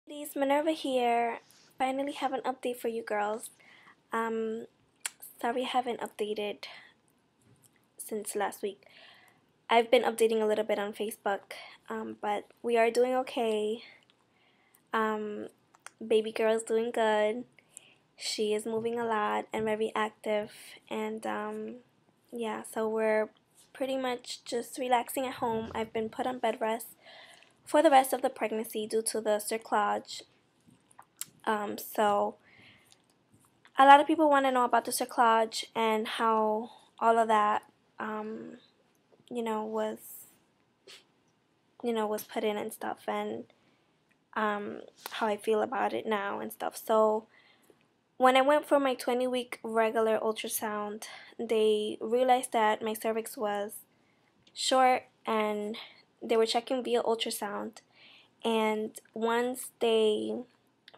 Ladies, Minerva here. Finally have an update for you girls. Um, Sorry I haven't updated since last week. I've been updating a little bit on Facebook, but we are doing okay. Um, Baby girl's doing good. She is moving a lot and very active, and yeah, so we're pretty much just relaxing at home. I've been put on bed rest for the rest of the pregnancy due to the cerclage. So a lot of people want to know about the cerclage and how all of that, um, you know, was, was put in and stuff, and how I feel about it now and stuff. So when I went for my 20-week regular ultrasound, they realized that my cervix was short, and they were checking via ultrasound. And once they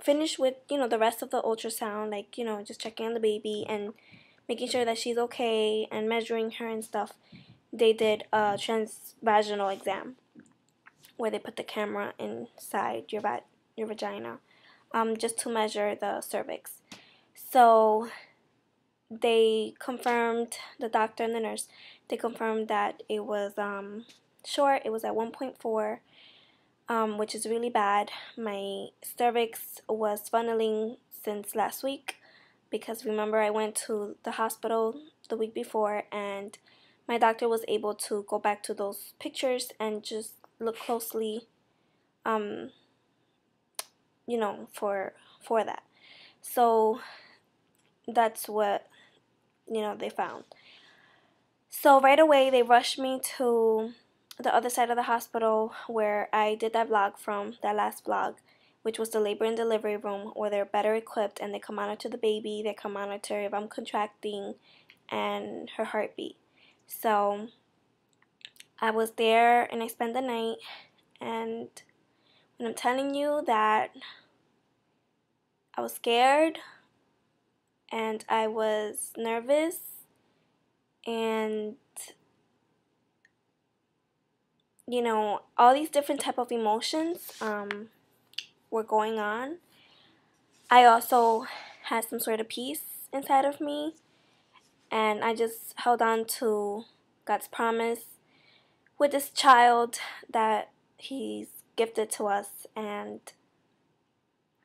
finished with, the rest of the ultrasound, like, just checking on the baby and making sure that she's okay and measuring her and stuff, they did a transvaginal exam where they put the camera inside your vagina, just to measure the cervix. So they confirmed, the doctor and the nurse, they confirmed that it was short. It was at 1.4, which is really bad. My cervix was funneling since last week because remember I went to the hospital the week before, and my doctor was able to go back to those pictures and just look closely, um, for that. So that's what, they found. So right away they rushed me to the other side of the hospital where I did that vlog from, that last vlog, which was the labor and delivery room, where they're better equipped and they can monitor the baby, they can monitor if I'm contracting and her heartbeat. So I was there and I spent the night, and when I'm telling you that I was scared and I was nervous and all these different type of emotions were going on. I also had some sort of peace inside of me, and I just held on to God's promise with this child that He's gifted to us. And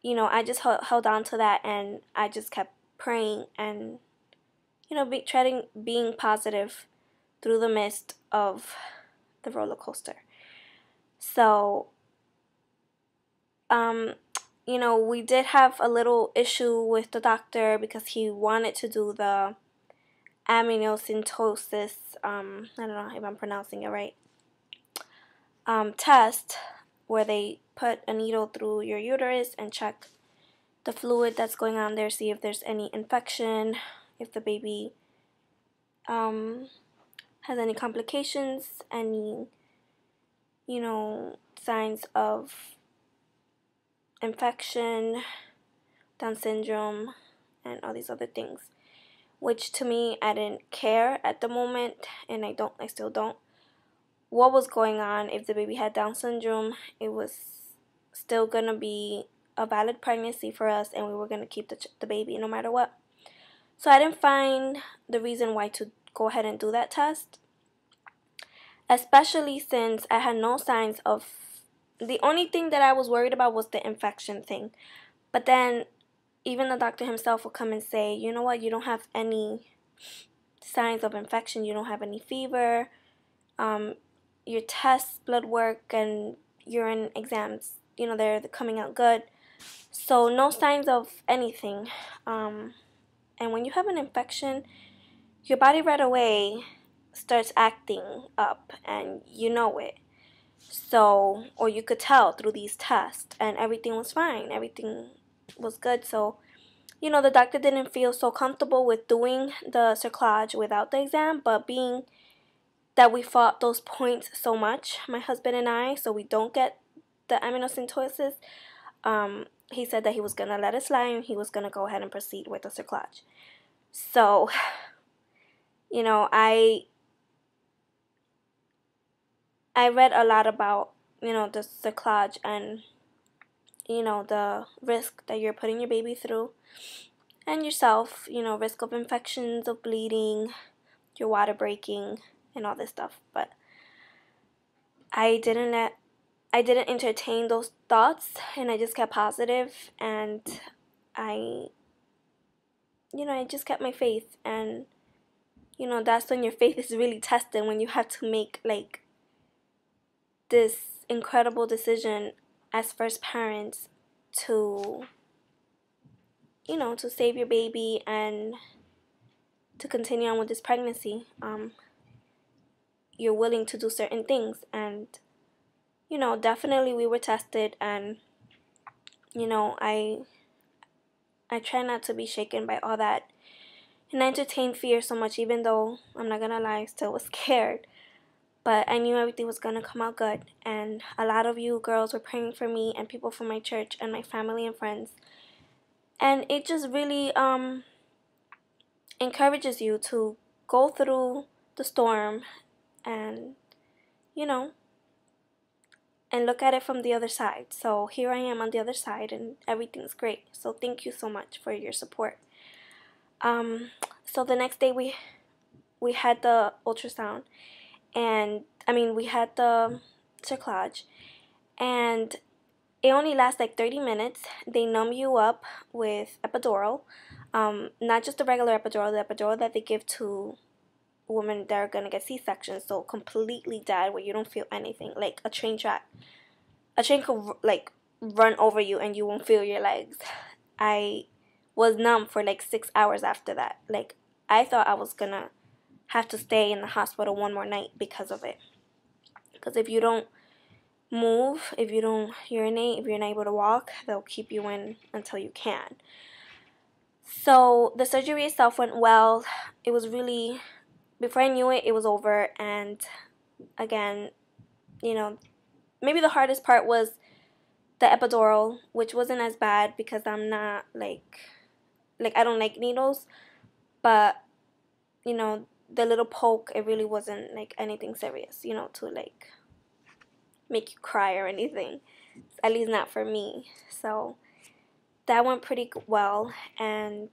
I just held on to that, and I just kept praying and being positive through the midst of the roller coaster. So we did have a little issue with the doctor because he wanted to do the amniocentesis, I don't know if I'm pronouncing it right, test, where they put a needle through your uterus and check the fluid that's going on there, see if there's any infection, if the baby has any complications, any, signs of infection, Down syndrome, and all these other things, which to me I didn't care at the moment, and I still don't, what was going on. If the baby had Down syndrome, it was still gonna be a valid pregnancy for us, and we were gonna keep the baby no matter what. So I didn't find the reason why to go ahead and do that test, especially since I had no signs of. The only thing that I was worried about was the infection thing, but then even the doctor himself will come and say, you know what, you don't have any signs of infection, you don't have any fever, your tests, blood work, and urine exams, they're coming out good. So no signs of anything. And when you have an infection, your body right away starts acting up, and you know it. So, or you could tell through these tests, and everything was fine. Everything was good. So, the doctor didn't feel so comfortable with doing the cerclage without the exam, but being that we fought those points so much, my husband and I, so we don't get the amniocentesis, he said that he was going to let it slide and he was going to go ahead and proceed with the cerclage. So, I read a lot about, the cerclage, and the risk that you're putting your baby through and yourself, risk of infections, of bleeding, your water breaking, and all this stuff. But I didn't entertain those thoughts, and I just kept positive, and I I just kept my faith. And that's when your faith is really tested, when you have to make like this incredible decision as first parents to to save your baby and to continue on with this pregnancy. You're willing to do certain things, and definitely we were tested. And I try not to be shaken by all that and I entertained fear so much, even though I'm not gonna lie, I still was scared. But I knew everything was gonna come out good, and a lot of you girls were praying for me and people from my church and my family and friends. And it just really encourages you to go through the storm and you know and look at it from the other side. So here I am on the other side, and everything's great. So thank you so much for your support. So the next day we had the ultrasound, and we had the Curclage, and it only lasts like 30 minutes. They numb you up with epidural, not just the regular epidural, the epidural that they give to women that are gonna get C-sections, so completely dead where you don't feel anything, like a train track. A train could like run over you and you won't feel your legs. I was numb for like 6 hours after that. Like, I thought I was gonna have to stay in the hospital one more night because of it. Because if you don't move, if you don't urinate, if you're not able to walk, they'll keep you in until you can. So the surgery itself went well. It was really, before I knew it, it was over. And again, maybe the hardest part was the epidural, which wasn't as bad because I'm not like I don't like needles. But the little poke, it really wasn't like anything serious, to like make you cry or anything. At least not for me. So that went pretty well. And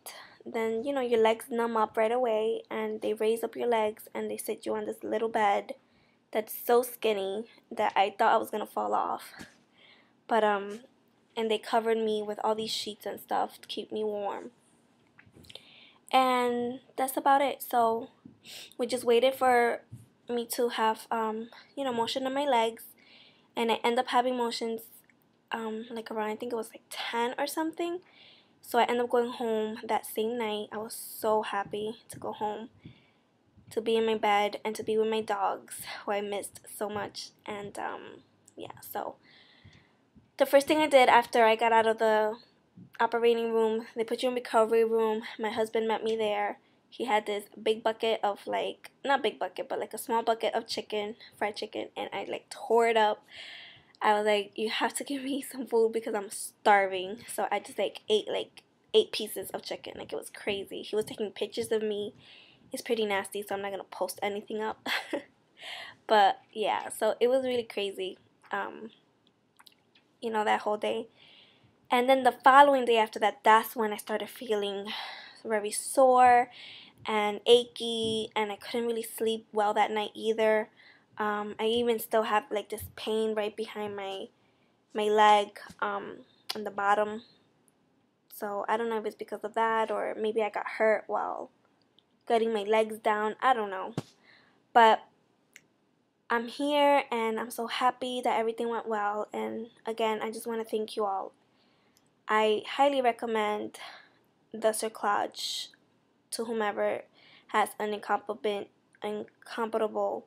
then your legs numb up right away, and they raise up your legs and they sit you on this little bed that's so skinny that I thought I was gonna fall off. But and they covered me with all these sheets and stuff to keep me warm. And that's about it. So we just waited for me to have motion in my legs, and I end up having motions like around, I think it was like 10 or something. So I ended up going home that same night. I was so happy to go home, to be in my bed, and to be with my dogs, who I missed so much. And yeah, so the first thing I did after I got out of the operating room, they put you in recovery room. My husband met me there. He had this big bucket of like, not big bucket, but like a small bucket of chicken, fried chicken, and I like tore it up. I was like, you have to give me some food because I'm starving. So I just like ate like 8 pieces of chicken. Like, it was crazy. He was taking pictures of me. It's pretty nasty, so I'm not gonna post anything up. But yeah, so it was really crazy, that whole day. And then the following day after that, that's when I started feeling very sore and achy, and I couldn't really sleep well that night either. I even still have like this pain right behind my leg, on the bottom. So I don't know if it's because of that, or maybe I got hurt while getting my legs down. I don't know. But I'm here, and I'm so happy that everything went well. And again, I just want to thank you all. I highly recommend the Curclage to whomever has an incompatible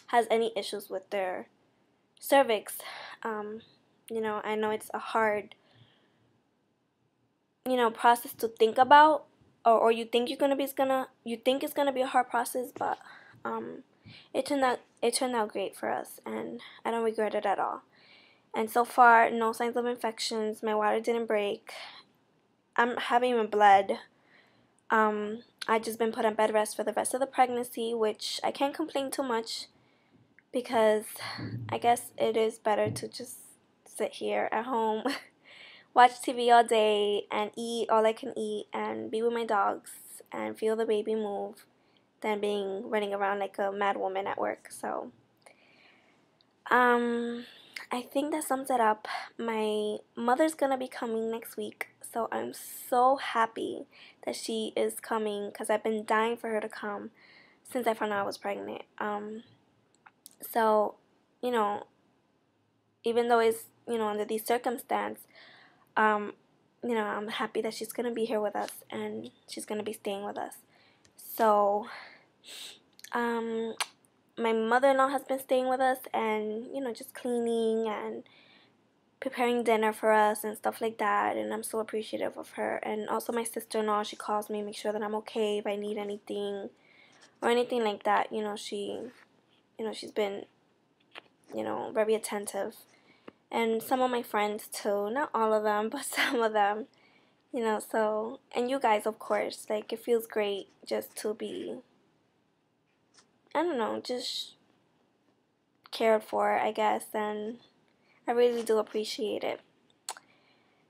has any issues with their cervix. I know it's a hard process to think about, or you think it's gonna be a hard process, but it turned out great for us, and I don't regret it at all. And so far, no signs of infections. My water didn't break. I haven't even bled. I just been put on bed rest for the rest of the pregnancy, which I can't complain too much, because I guess it is better to just sit here at home, watch TV all day, and eat all I can eat, and be with my dogs, and feel the baby move, than running around like a mad woman at work. So, I think that sums it up. My mother's gonna be coming next week, so I'm so happy that she is coming because I've been dying for her to come since I found out I was pregnant. So, you know, even though it's, under these circumstances, um, I'm happy that she's gonna be here with us and she's gonna be staying with us. So, my mother-in-law has been staying with us and, just cleaning and preparing dinner for us and stuff like that, and I'm so appreciative of her. And also my sister-in-law, she calls me, make sure that I'm okay if I need anything or anything like that. She's been, very attentive. And some of my friends too, not all of them, but some of them, so, and you guys, of course, like, it feels great just to be, I don't know, just cared for, I guess, and I really do appreciate it.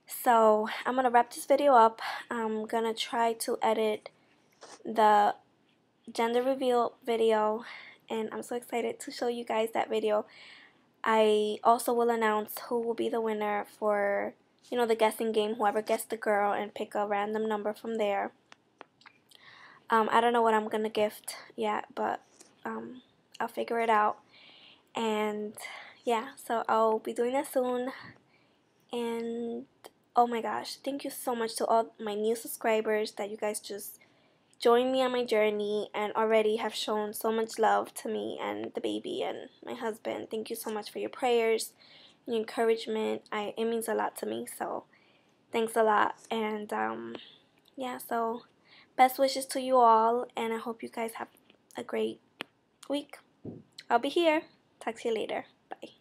So I'm gonna wrap this video up. I'm gonna try to edit the gender reveal video, and I'm so excited to show you guys that video. I also will announce who will be the winner for, the guessing game, whoever guessed the girl, and pick a random number from there. I don't know what I'm gonna gift yet, but I'll figure it out. And yeah, so I'll be doing that soon. And oh my gosh, thank you so much to all my new subscribers that you guys just joined me on my journey and already have shown so much love to me and the baby and my husband. Thank you so much for your prayers and your encouragement. It means a lot to me, so thanks a lot. And yeah, so best wishes to you all, and I hope you guys have a great week. I'll be here. Talk to you later. Bye.